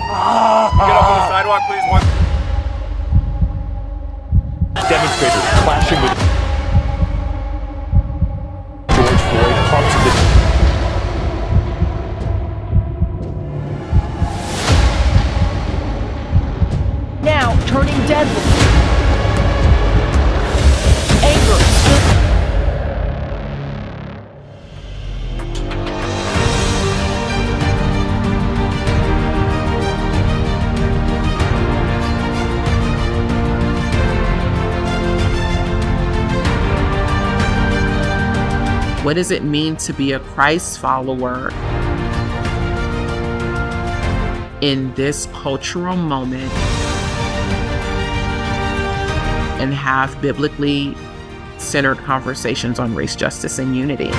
Get up on the sidewalk, please. One. Demonstrators clashing with George Floyd. Parts of the now turning deadly. Anger. What does it mean to be a Christ follower in this cultural moment and have biblically centered conversations on race, justice, and unity?